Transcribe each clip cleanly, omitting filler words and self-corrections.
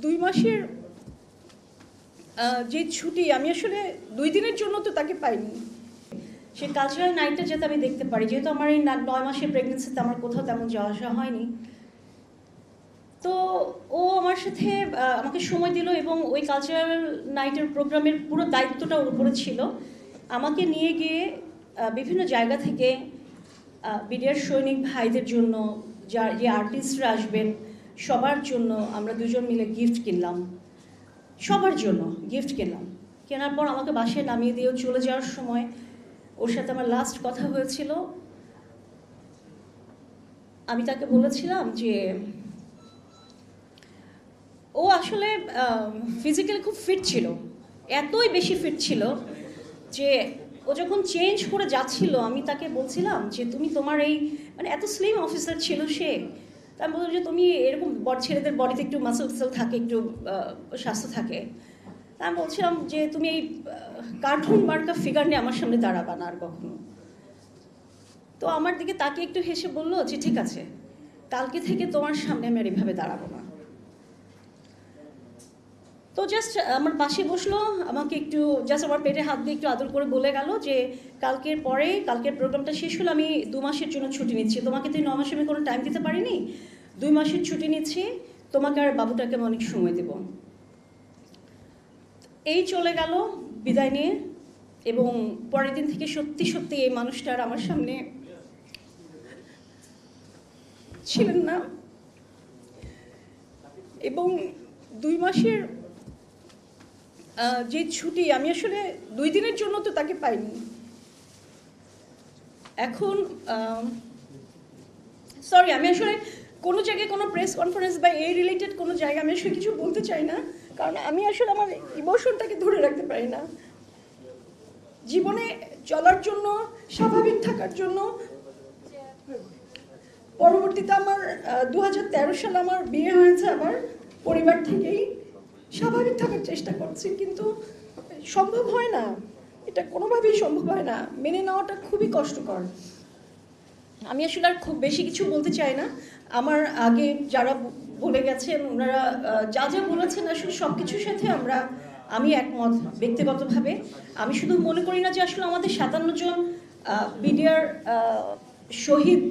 2 মাসের যে ছুটি আমি আসলে 2 দিনের জন্য তো তাকে পাইনি। সে কালচারাল নাইটটা যাতে আমি দেখতে পারি, যেহেতু আমার এই 9 মাসের প্রেগনেন্সিতে আমার কোথাও তেমন যাওয়া আসা হয়নি। তো ও আমার সাথে আমাকে সময় দিল এবং ওই কালচারাল নাইটের প্রোগ্রামের পুরো দায়িত্বটা ওর উপরে ছিল। আমাকে নিয়ে গিয়ে বিভিন্ন জায়গা থেকে বিডিআর সৈনিক ভাইদের জন্য, যে আর্টিস্টরা আসবেন সবার জন্য আমরা দুজন মিলে গিফট কিনলাম। সবার জন্য গিফট কিনলাম। কেনার পর আমাকে বাসায় নামিয়ে দিয়েও চলে যাওয়ার সময় ওর সাথে আমার লাস্ট কথা হয়েছিল। আমি তাকে বলেছিলাম যে ও আসলে ফিজিক্যালি খুব ফিট ছিল, এতই বেশি ফিট ছিল যে ও যখন চেঞ্জ করে যাচ্ছিল আমি তাকে বলছিলাম যে তুমি তোমার এই মানে এত স্লিম অফিসার ছিল সে, তা আমি বললাম যে তুমি এরকম ছেলেদের বডিতে একটু মাসেল থাকে, একটু স্বাস্থ্য থাকে, তা আমি বলছিলাম যে তুমি এই কার্টুন মার্কা ফিগার নিয়ে আমার সামনে দাঁড়াবা না আর কখনো। তো আমার দিকে তাকে একটু হেসে বললো যে ঠিক আছে, কালকে থেকে তোমার সামনে আমি আর এইভাবে দাঁড়াবো না। তো জাস্ট আমার পাশে বসলো, আমাকে একটু জাস্ট আমার পেটে হাত দিয়ে একটু আদর করে বলে গেল যে কালকের প্রোগ্রামটা শেষ হলো, আমি 2 মাসের জন্য ছুটি নিচ্ছি। তোমাকে তো 9 মাসে আমি কোনো টাইম দিতে পারিনি, 2 মাসের ছুটি নিচ্ছি, তোমাকে আর বাবুটাকে আমি অনেক সময় দেব। এই চলে গেল বিদায় নিয়ে, এবং পরের দিন থেকে সত্যি সত্যি এই মানুষটা আর আমার সামনে ছিলেন না। এবং 2 মাসের যে ছুটি আমি আসলে 2 দিনের জন্য তো তাকে পাইনি। এখন সরি, আমি আসলে কোনো জায়গায় কোনো প্রেস কনফারেন্স বা এই রিলেটেড কোনো জায়গায় আমি আসলে কিছু বলতে চাই না, কারণ আমি আসলে আমার ইমোশনটাকে ধরে রাখতে পারি না। জীবনে চলার জন্য, স্বাভাবিক থাকার জন্য পরবর্তীতে আমার 2013 সালে আমার বিয়ে হয়েছে, আমার পরিবার থেকেই স্বাভাবিক থাকার চেষ্টা করছি, কিন্তু সম্ভব হয় না, এটা কোনোভাবেই সম্ভব হয় না, মেনে নেওয়াটা খুবই কষ্টকর। আমি আসলে আর খুব বেশি কিছু বলতে চাই না। আমার আগে যারা বলে গেছেন ওনারা যা যা বলেছেন আসলে সব কিছুর সাথে আমি একমত ব্যক্তিগতভাবে। আমি শুধু মনে করি না যে আসলে আমাদের 57 জন বিডিআর শহীদ,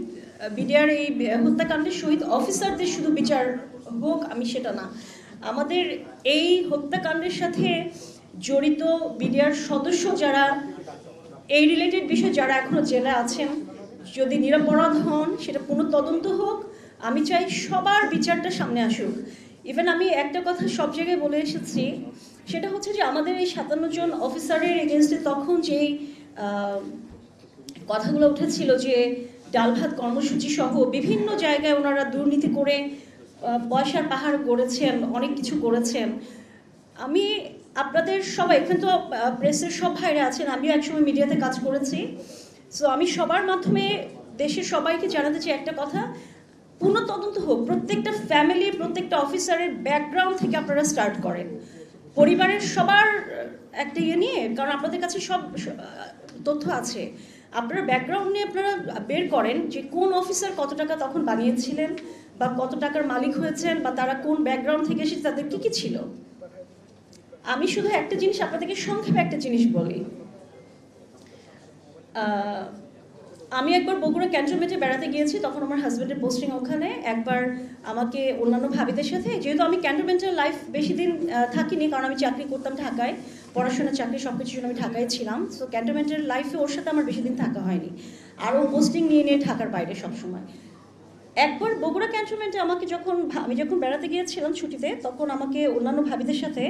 বিডিআর এই হত্যাকাণ্ডের শহীদ অফিসারদের শুধু বিচার হোক, আমি সেটা না। আমাদের এই হত্যাকাণ্ডের সাথে জড়িত বিডিআর সদস্য যারা, এই রিলেটেড বিষয়ে যারা এখনো জেলে আছেন, যদি নিরপরাধ হন সেটা পুনঃতদন্ত হোক। আমি চাই সবার বিচারটা সামনে আসুক। ইভেন আমি একটা কথা সব জায়গায় বলে এসেছি, সেটা হচ্ছে যে আমাদের এই 57 জন অফিসারের এগেনস্টে তখন যেই কথাগুলো উঠেছিল যে ডাল ভাত কর্মসূচি সহ বিভিন্ন জায়গায় ওনারা দুর্নীতি করে পয়সার পাহাড় গড়েছেন, অনেক কিছু করেছেন। আমি আপনাদের সবাই, এখানে তো প্রেসের সব ভাইরা আছেন, আমিও একসময় মিডিয়াতে কাজ করেছি, সো আমি সবার মাধ্যমে দেশের সবাইকে জানাতে চাই একটা কথা, পুনঃতদন্ত হোক। প্রত্যেকটা ফ্যামিলি, প্রত্যেকটা অফিসারের ব্যাকগ্রাউন্ড থেকে আপনারা স্টার্ট করেন, পরিবারের সবার একটা নিয়ে, কারণ আপনাদের কাছে সব তথ্য আছে। আপনারা ব্যাকগ্রাউন্ড নিয়ে আপনারা বের করেন যে কোন অফিসার কত টাকা তখন বানিয়েছিলেন, বা কত টাকার মালিক হয়েছেন, বা তারা কোন ব্যাকগ্রাউন্ড থেকে এসেছে, তাদের কি কি ছিল। আমি শুধু একটা জিনিস আপনাদেরকে সংক্ষেপে একটা জিনিস বলি। আমি একবার বগুড়া ক্যান্টনমেন্টে বেড়াতে গিয়েছি, তখন আমার হাজব্যান্ডের পোস্টিং ওখানে। একবার আমাকে অন্যান্য ভাবিদের সাথে, যেহেতু আমি ক্যান্টনমেন্টের লাইফ বেশি দিন থাকিনি, কারণ আমি চাকরি করতাম ঢাকায়, পড়াশোনা চাকরি সব কিছুর জন্য আমি ঢাকায় ছিলাম, সো ক্যান্টনমেন্টের লাইফে ওর সাথে আমার বেশি দিন থাকা হয়নি, আর ও পোস্টিং নিয়ে নিয়ে ঢাকার বাইরে সবসময়। একবার বগুড়া ক্যান্টনমেন্টে আমি যখন বেড়াতে গিয়েছিলাম ছুটিতে, তখন আমাকে অন্যান্য ভাবিদের সাথে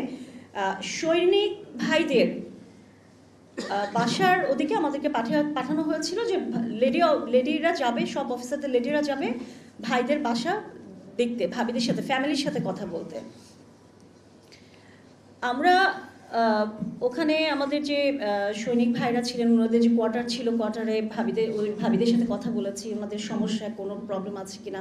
সৈনিক ভাইদের বাসার ওদিকে আমাদেরকে পাঠানো হয়েছিল যে লেডিরা যাবে, সব অফিসারদের লেডিরা যাবে ভাইদের বাসা দেখতে, ভাবিদের সাথে, ফ্যামিলির সাথে কথা বলতে। আমরা ওখানে আমাদের যে সৈনিক ভাইরা ছিলেন, ওনাদের যে কোয়ার্টার ছিল, কোয়ার্টারে ভাবিদের সাথে কথা বলেছি, ওনাদের সমস্যা কোনো প্রবলেম আছে কিনা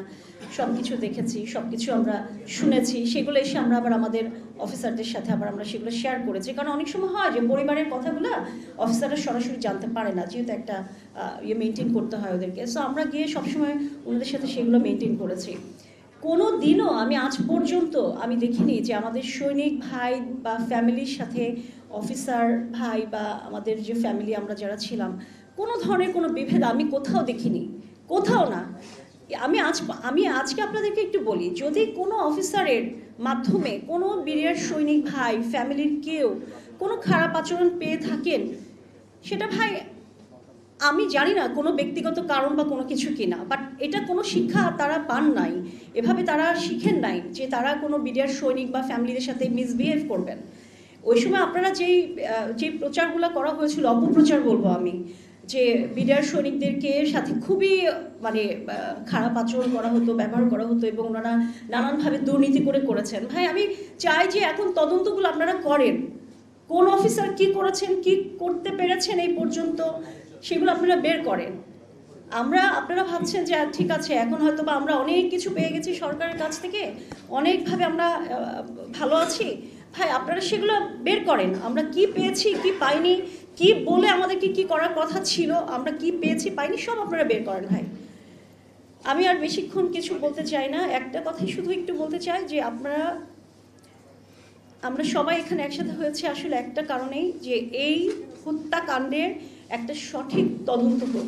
সব কিছু দেখেছি, সব কিছু আমরা শুনেছি। সেগুলো এসে আমরা আবার আমাদের অফিসারদের সাথে আমরা সেগুলো শেয়ার করেছি, কারণ অনেক সময় হয় যে পরিবারের কথাগুলো অফিসাররা সরাসরি জানতে পারে না, যেহেতু একটা মেনটেন করতে হয় ওদেরকে। সো আমরা গিয়ে সবসময় ওনাদের সাথে সেগুলো মেনটেন করেছি। কোনো দিনও আমি আজ পর্যন্ত আমি দেখিনি যে আমাদের সৈনিক ভাই বা ফ্যামিলির সাথে অফিসার ভাই বা আমাদের যে ফ্যামিলি আমরা যারা ছিলাম কোনো ধরনের কোনো বিভেদ আমি কোথাও দেখিনি, কোথাও না। আমি আজকে আপনাদেরকে একটু বলি, যদি কোনো অফিসারের মাধ্যমে কোনো বিরিয়ার সৈনিক ভাই ফ্যামিলির কেউ কোনো খারাপ আচরণ পেয়ে থাকেন, সেটা ভাই আমি জানি না কোনো ব্যক্তিগত কারণ বা কোনো কিছু কিনা, বাট এটা কোনো শিক্ষা তারা পান নাই, এভাবে তারা শিখেন নাই যে তারা কোনো বিডিআর সৈনিক বা ফ্যামিলিদের সাথে মিসবিহেভ করবেন। ওই সময় আপনারা যেই প্রচারগুলো করা হয়েছিল, অপপ্রচার বলবো আমি, যে বিডিআর সৈনিকদেরকে সাথে খুবই মানে খারাপ আচরণ করা হতো, ব্যবহার করা হতো এবং ওনারা নানানভাবে দুর্নীতি করেছেন। ভাই আমি চাই যে এখন তদন্তগুলো আপনারা করেন, কোন অফিসার কি করেছেন, কি করতে পেরেছেন এই পর্যন্ত, সেগুলো আপনারা বের করেন। আপনারা ভাবছেন যে ঠিক আছে এখন হয়তো বা আমরা অনেক কিছু পেয়ে গেছি সরকারের কাছ থেকে, অনেকভাবে আমরা ভালো আছি। ভাই আপনারা সেগুলো বের করেন, আমরা কি পেয়েছি কি পাইনি, কি বলে আমাদেরকে কি করার কথা ছিল, আমরা কি পেয়েছি পাইনি, সব আপনারা বের করেন ভাই। আমি আর বেশিক্ষণ কিছু বলতে চাই না, একটা কথাই শুধু একটু বলতে চাই যে আমরা সবাই এখানে একসাথে হয়েছে আসলে একটা কারণেই, যে এই হত্যাকাণ্ডের একটা সঠিক তদন্ত হোক,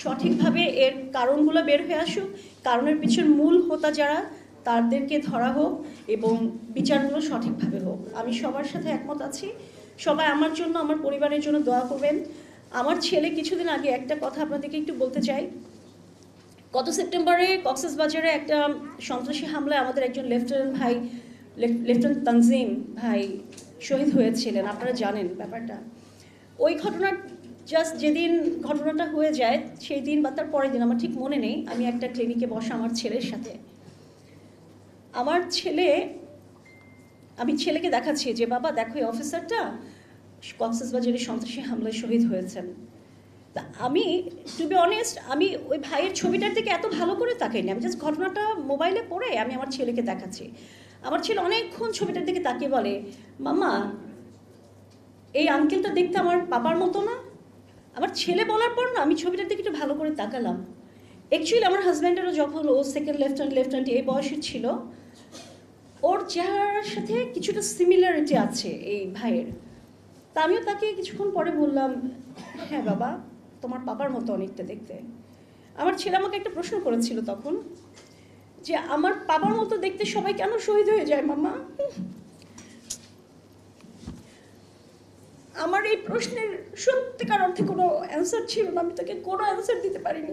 সঠিকভাবে এর কারণগুলো বের হয়ে আসুক, কারণের পিছনে মূল হোতা যারা তাদেরকে ধরা হোক এবং বিচারগুলো সঠিকভাবে হোক। আমি সবার সাথে একমত আছি। সবাই আমার জন্য, আমার পরিবারের জন্য দোয়া করবেন। আমার ছেলে কিছুদিন আগে একটা কথা আপনাদেরকে একটু বলতে চাই। গত সেপ্টেম্বরে কক্সবাজারে একটা সন্ত্রাসী হামলায় আমাদের একজন লেফটেন্যান্ট তানজিম ভাই শহীদ হয়েছিলেন, আপনারা জানেন ব্যাপারটা। ওই ঘটনার জাস্ট যেদিন ঘটনাটা হয়ে যায় সেই দিন বা তার পরের দিন, আমার ঠিক মনে নেই, আমি একটা ক্লিনিকে বসা আমার ছেলের সাথে, আমি ছেলেকে দেখাচ্ছি যে বাবা দেখো এই অফিসারটা কক্সবাজারে সন্ত্রাসী হামলায় শহীদ হয়েছেন। তা আমি টু বি অনেস্ট, আমি ওই ভাইয়ের ছবিটার থেকে এত ভালো করে তাকাইনি, আমি জাস্ট ঘটনাটা মোবাইলে পড়ে আমি আমার ছেলেকে দেখাচ্ছি। আমার ছেলে অনেকক্ষণ ছবিটার দিকে তাকিয়ে বলে, মাম্মা এই আঙ্কেলটা দেখতে আমার বাবার মতো না? আমার ছেলে বলার পর না আমি ছবিটার দিকে একটু ভালো করে তাকালাম। অ্যাকচুয়ালি আমার হাজব্যান্ডেরও যখন ও সেকেন্ড লেফটেন্যান্ট এই বয়সের ছিল, ওর চেহারার সাথে কিছুটা সিমিলারিটি আছে এই ভাইয়ের। তা আমিও তাকে কিছুক্ষণ পরে বললাম, হ্যাঁ বাবা তোমার বাবার মতো অনেকটা দেখতে। আমার ছেলে আমাকে একটা প্রশ্ন করেছিল তখন, যে আমার বাবার মতো দেখতে সবাই কেন শহীদ হয়ে যায় মামা? আমার এই প্রশ্নের সত্যিকার অর্থে কোনো অ্যান্সার ছিল না, আমি তাকে কোনো অ্যান্সার দিতে পারিনি।